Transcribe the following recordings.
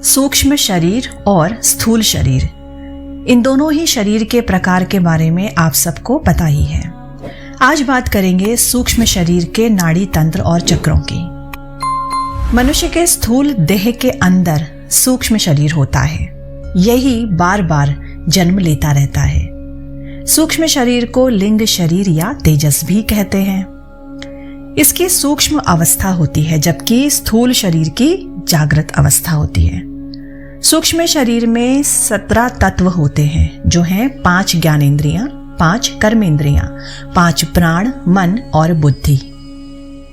सूक्ष्म शरीर और स्थूल शरीर, इन दोनों ही शरीर के प्रकार के बारे में आप सबको पता ही है। आज बात करेंगे सूक्ष्म शरीर के नाड़ी तंत्र और चक्रों की। मनुष्य के स्थूल देह के अंदर सूक्ष्म शरीर होता है, यही बार बार जन्म लेता रहता है। सूक्ष्म शरीर को लिंग शरीर या तेजस भी कहते हैं। इसकी सूक्ष्म अवस्था होती है, जबकि स्थूल शरीर की जागृत अवस्था होती है। सूक्ष्म शरीर में 17 तत्व होते हैं, जो हैं 5 ज्ञानेंद्रियां, 5 कर्मेंद्रियां, 5 प्राण, मन और बुद्धि।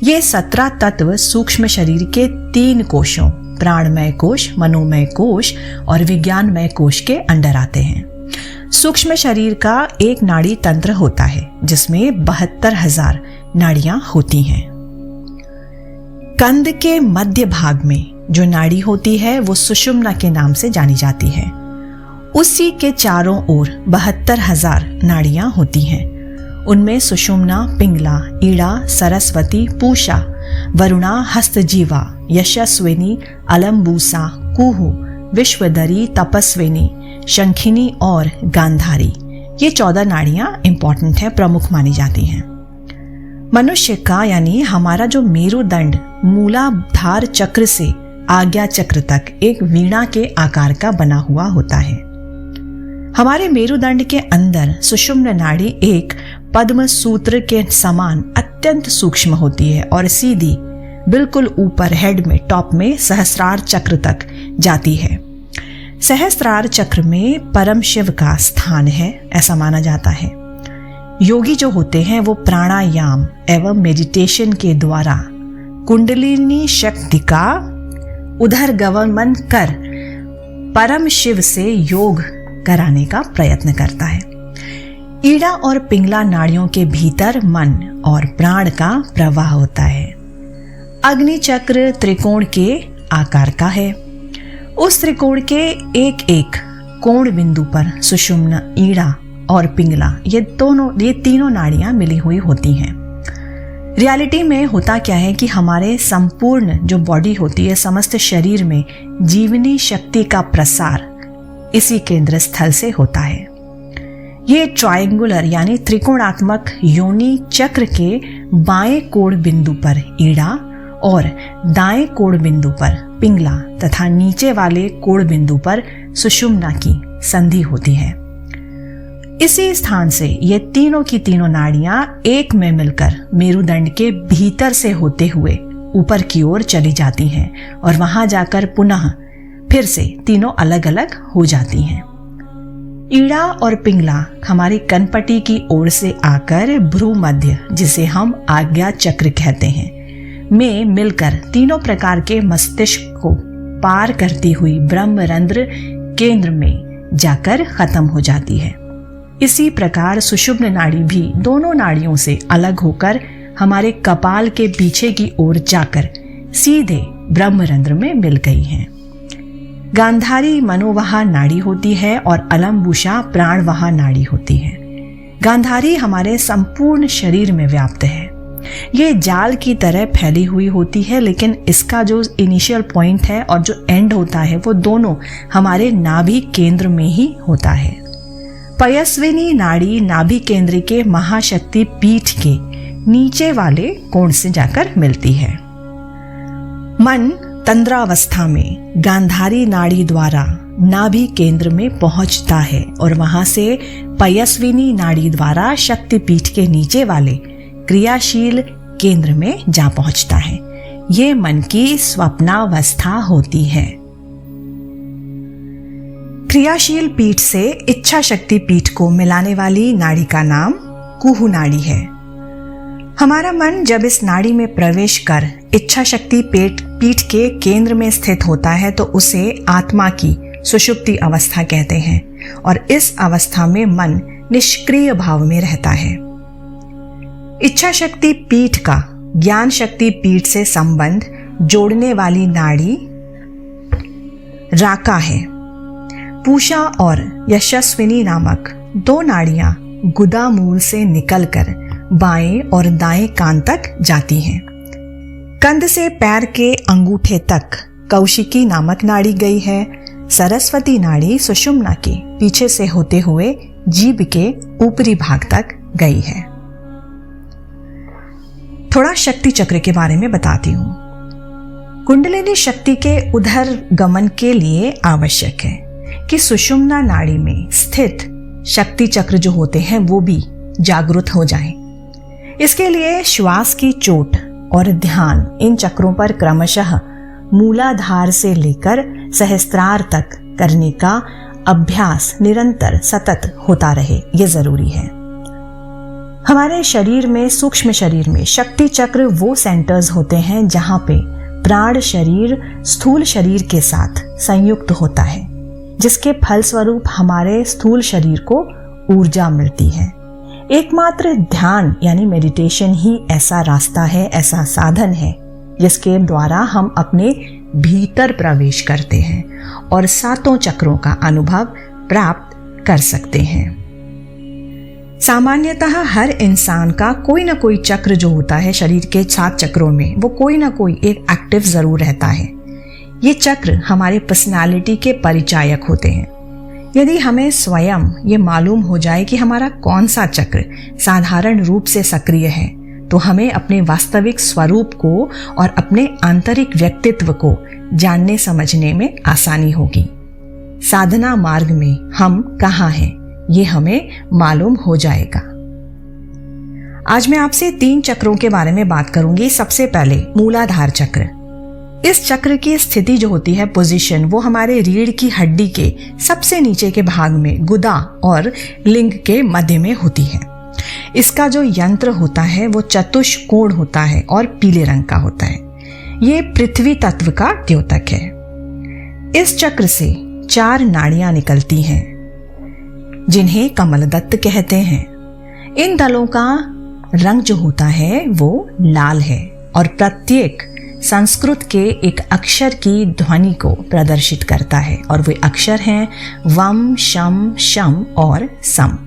ये 17 तत्व सूक्ष्म शरीर के 3 कोशों, प्राणमय कोश, मनोमय कोश और विज्ञानमय कोश के अंडर आते हैं। सूक्ष्म शरीर का एक नाड़ी तंत्र होता है, जिसमें 72,000 नाड़ियां होती हैं। कंद के मध्य भाग में जो नाड़ी होती है वो सुषुम्ना के नाम से जानी जाती है। उसी के चारों ओर 72,000 नाड़ियां होती हैं। उनमें सुषुम्ना, पिंगला, ईड़ा, सरस्वती, पूषा, वरुणा, हस्तजीवा, यशस्विनी, अलम्बूसा, कुहू, विश्वदरी, तपस्विनी, शंखिनी और गांधारी, ये 14 नाड़ियां इंपॉर्टेंट है, प्रमुख मानी जाती हैं। मनुष्य का यानी हमारा जो मेरुदंड मूलाधार चक्र से आज्ञा चक्र तक एक वीणा के आकार का बना हुआ होता है। हमारे मेरुदंड के अंदर सुषुम्न नाड़ी एक पद्म सूत्र के समान अत्यंत सूक्ष्म होती है और सीधी बिल्कुल ऊपर हेड में, टॉप में सहस्रार चक्र तक जाती है। सहस्रार चक्र में परम शिव का स्थान है, ऐसा माना जाता है। योगी जो होते हैं वो प्राणायाम एवं मेडिटेशन के द्वारा कुंडलिनी शक्ति का उधर गमन कर परम शिव से योग कराने का प्रयत्न करता है। ईड़ा और पिंगला नाड़ियों के भीतर मन और प्राण का प्रवाह होता है। अग्नि चक्र त्रिकोण के आकार का है। उस त्रिकोण के एक एक कोण बिंदु पर सुषुम्ना, ईड़ा और पिंगला, ये तीनों नाड़ियां मिली हुई होती हैं। रियलिटी में होता क्या है कि हमारे संपूर्ण जो बॉडी होती है, समस्त शरीर में जीवनी शक्ति का प्रसार इसी केंद्र स्थल से होता है। ये ट्रायंगुलर यानी त्रिकोणात्मक योनि चक्र के बाएं कोण बिंदु पर ईड़ा और दाएं कोण बिंदु पर पिंगला तथा नीचे वाले कोण बिंदु पर सुषुम्ना की संधि होती है। इसी स्थान से ये तीनों की तीनों नाड़ियां एक में मिलकर मेरुदंड के भीतर से होते हुए ऊपर की ओर चली जाती हैं और वहां जाकर पुनः फिर से तीनों अलग अलग हो जाती हैं। ईड़ा और पिंगला हमारी कनपटी की ओर से आकर भ्रू मध्य, जिसे हम आज्ञा चक्र कहते हैं, में मिलकर तीनों प्रकार के मस्तिष्क को पार करती हुई ब्रह्मरंध्र केंद्र में जाकर खत्म हो जाती है। इसी प्रकार सुषुम्न नाड़ी भी दोनों नाड़ियों से अलग होकर हमारे कपाल के पीछे की ओर जाकर सीधे ब्रह्मरंध्र में मिल गई हैं। गांधारी मनोवाह नाड़ी होती है और अलम्बुषा प्राणवाह नाड़ी होती है। गांधारी हमारे संपूर्ण शरीर में व्याप्त है। ये जाल की तरह फैली हुई होती है, लेकिन इसका जो इनिशियल पॉइंट है और जो एंड होता है वो दोनों हमारे नाभि केंद्र में ही होता है। पयस्विनी नाड़ी नाभि केंद्र के महाशक्ति पीठ के नीचे वाले कोण से जाकर मिलती है। मन तंद्रावस्था में गांधारी नाड़ी द्वारा नाभि केंद्र में पहुंचता है और वहां से पयस्विनी नाड़ी द्वारा शक्ति पीठ के नीचे वाले क्रियाशील केंद्र में जा पहुंचता है। ये मन की स्वप्नावस्था होती है। क्रियाशील पीठ से इच्छा शक्ति पीठ को मिलाने वाली नाड़ी का नाम कुहू नाड़ी है। हमारा मन जब इस नाड़ी में प्रवेश कर इच्छा शक्ति पीठ के केंद्र में स्थित होता है तो उसे आत्मा की सुषुप्ति अवस्था कहते हैं और इस अवस्था में मन निष्क्रिय भाव में रहता है। इच्छा शक्ति पीठ का ज्ञान शक्ति पीठ से संबंध जोड़ने वाली नाड़ी राका है। पूषा और यशस्विनी नामक 2 नाड़ियां गुदा मूल से निकलकर बाएं और दाएं कान तक जाती हैं। कंध से पैर के अंगूठे तक कौशिकी नामक नाड़ी गई है। सरस्वती नाड़ी सुषुम्ना के पीछे से होते हुए जीभ के ऊपरी भाग तक गई है। थोड़ा शक्ति चक्र के बारे में बताती हूँ। कुंडलिनी शक्ति के उधर गमन के लिए आवश्यक है कि सुषुम्ना नाड़ी में स्थित शक्ति चक्र जो होते हैं वो भी जागृत हो जाएं। इसके लिए श्वास की चोट और ध्यान इन चक्रों पर क्रमशः मूलाधार से लेकर सहस्त्रार तक करने का अभ्यास निरंतर सतत होता रहे, ये जरूरी है। हमारे शरीर में, सूक्ष्म शरीर में शक्ति चक्र वो सेंटर्स होते हैं जहां पे प्राण शरीर स्थूल शरीर के साथ संयुक्त होता है, जिसके फलस्वरूप हमारे स्थूल शरीर को ऊर्जा मिलती है। एकमात्र ध्यान यानी मेडिटेशन ही ऐसा रास्ता है, ऐसा साधन है जिसके द्वारा हम अपने भीतर प्रवेश करते हैं और सातों चक्रों का अनुभव प्राप्त कर सकते हैं। सामान्यतः हर इंसान का कोई ना कोई चक्र जो होता है शरीर के 7 चक्रों में, वो कोई ना कोई एक एक्टिव जरूर रहता है। ये चक्र हमारे पर्सनालिटी के परिचायक होते हैं। यदि हमें स्वयं ये मालूम हो जाए कि हमारा कौन सा चक्र साधारण रूप से सक्रिय है, तो हमें अपने वास्तविक स्वरूप को और अपने आंतरिक व्यक्तित्व को जानने समझने में आसानी होगी। साधना मार्ग में हम कहाँ हैं ये हमें मालूम हो जाएगा। आज मैं आपसे 3 चक्रों के बारे में बात करूंगी। सबसे पहले मूलाधार चक्र। इस चक्र की स्थिति जो होती है, पोजीशन, वो हमारे रीढ़ की हड्डी के सबसे नीचे के भाग में गुदा और लिंग के मध्य में होती है। इसका जो यंत्र होता है वो चतुष्कोण होता है और पीले रंग का होता है। ये पृथ्वी तत्व का द्योतक है। इस चक्र से 4 नाड़ियां निकलती हैं जिन्हें कमलदत्त कहते हैं। इन दलों का रंग जो होता है वो लाल है और प्रत्येक संस्कृत के एक अक्षर की ध्वनि को प्रदर्शित करता है और वे अक्षर हैं वम, शम, शम और सम।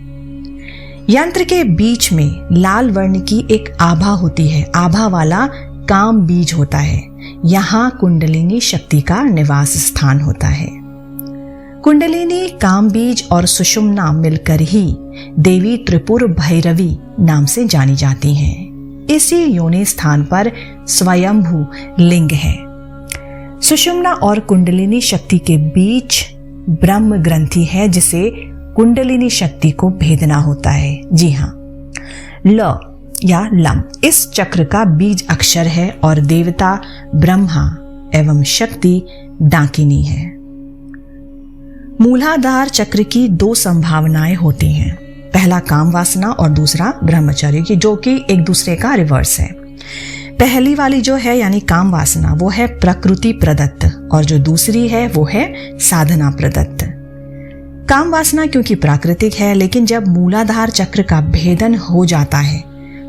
यंत्र के बीच में लाल वर्ण की एक आभा होती है। आभा वाला काम बीज होता है। यहाँ कुंडलिनी शक्ति का निवास स्थान होता है। कुंडलिनी, काम बीज और सुषुम्ना मिलकर ही देवी त्रिपुर भैरवी नाम से जानी जाती हैं। इसी योनि स्थान पर स्वयंभू लिंग है। सुषुम्ना और कुंडलिनी शक्ति के बीच ब्रह्म ग्रंथि है जिसे कुंडलिनी शक्ति को भेदना होता है। जी हाँ, ल या लम इस चक्र का बीज अक्षर है और देवता ब्रह्मा एवं शक्ति डाकिनी है। मूलाधार चक्र की 2 संभावनाएं होती हैं। पहला काम वासना और दूसरा ब्रह्मचर्य की, जो कि एक दूसरे का रिवर्स है। पहली वाली जो है यानी काम वासना वो है प्रकृति प्रदत्त और जो दूसरी है वो है साधना प्रदत्त। काम वासना क्योंकि प्राकृतिक है, लेकिन जब मूलाधार चक्र का भेदन हो जाता है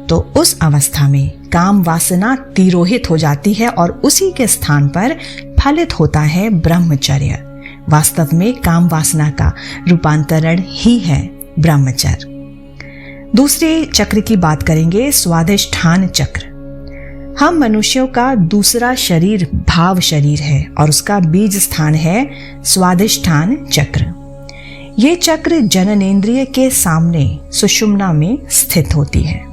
तो उस अवस्था में काम वासना तिरोहित हो जाती है और उसी के स्थान पर फलित होता है ब्रह्मचर्य। वास्तव में काम वासना का रूपांतरण ही है ब्रह्मचर्य। दूसरे चक्र की बात करेंगे, स्वाधिष्ठान चक्र। हम मनुष्यों का दूसरा शरीर भाव शरीर है और उसका बीज स्थान है स्वाधिष्ठान चक्र। ये चक्र जननेंद्रिय के सामने सुषुम्ना में स्थित होती है।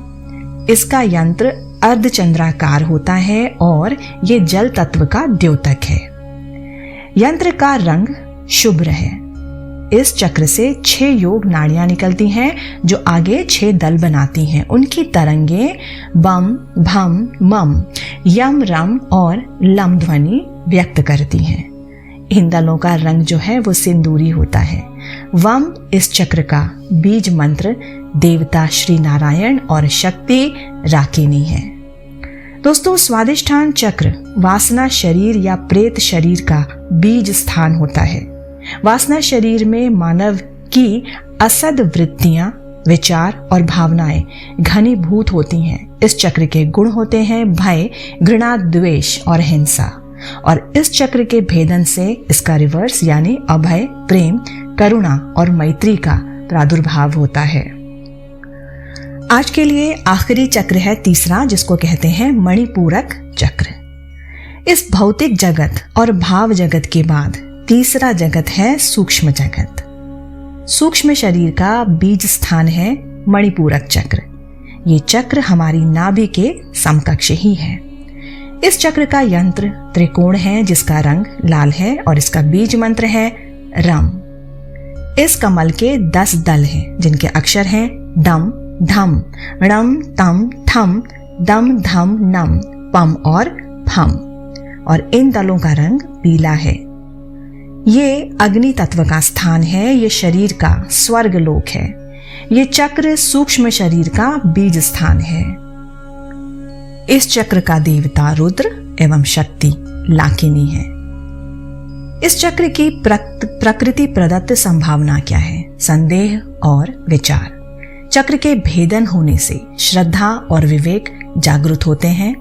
इसका यंत्र अर्धचंद्राकार होता है और ये जल तत्व का द्योतक है। यंत्र का रंग शुभ्र है। इस चक्र से 6 योग नाड़ियां निकलती हैं जो आगे 6 दल बनाती हैं। उनकी तरंगे बम, भम, मम, यम, रम और लम ध्वनि व्यक्त करती हैं। इन दलों का रंग जो है वो सिंदूरी होता है। वम इस चक्र का बीज मंत्र देवता श्री नारायण और शक्ति राकिनी है। दोस्तों, स्वाधिष्ठान चक्र वासना शरीर या प्रेत शरीर का बीज स्थान होता है। वासना शरीर में मानव की असद वृत्तियां, विचार और भावनाएं घनीभूत होती हैं। इस चक्र के गुण होते हैं भय, घृणा, द्वेष और हिंसा। और इस चक्र के भेदन से इसका रिवर्स यानी अभय, प्रेम, करुणा और मैत्री का प्रादुर्भाव होता है। आज के लिए आखिरी चक्र है तीसरा, जिसको कहते हैं मणिपूरक चक्र। इस भौतिक जगत और भाव जगत के बाद तीसरा जगत है सूक्ष्म जगत। सूक्ष्म शरीर का बीज स्थान है मणिपूरक चक्र। ये चक्र हमारी नाभि के समकक्ष ही है। इस चक्र का यंत्र त्रिकोण है जिसका रंग लाल है और इसका बीज मंत्र है रम। इस कमल के 10 दल हैं जिनके अक्षर हैं डम धम णम तम ठम दम धम नम पम और फम, और इन दलों का रंग पीला है। ये अग्नि तत्व का स्थान है। ये शरीर का स्वर्ग लोक है। ये चक्र सूक्ष्म शरीर का बीज स्थान है। इस चक्र का देवता रुद्र एवं शक्ति लाकिनी है। इस चक्र की प्रकृति प्रदत्त संभावना क्या है? संदेह और विचार। चक्र के भेदन होने से श्रद्धा और विवेक जागृत होते हैं।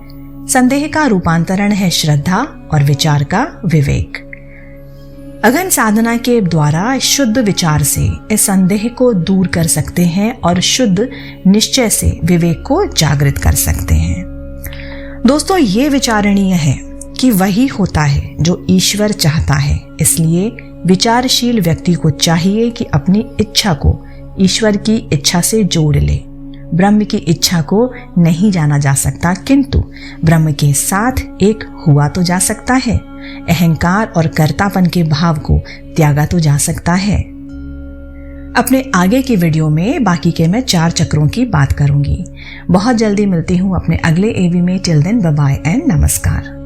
संदेह का रूपांतरण है श्रद्धा और विचार का विवेक। अगन साधना के द्वारा शुद्ध विचार से इस संदेह को दूर कर सकते हैं और शुद्ध निश्चय से विवेक को जागृत कर सकते हैं। दोस्तों, ये विचारणीय है कि वही होता है जो ईश्वर चाहता है। इसलिए विचारशील व्यक्ति को चाहिए कि अपनी इच्छा को ईश्वर की इच्छा से जोड़ ले। ब्रह्म की इच्छा को नहीं जाना जा सकता, किंतु ब्रह्म के साथ एक हुआ तो जा सकता है। अहंकार और कर्तापन के भाव को त्यागा तो जा सकता है। अपने आगे की वीडियो में बाकी के मैं 4 चक्रों की बात करूंगी। बहुत जल्दी मिलती हूं अपने अगले एवी में। Till then bye bye and नमस्कार।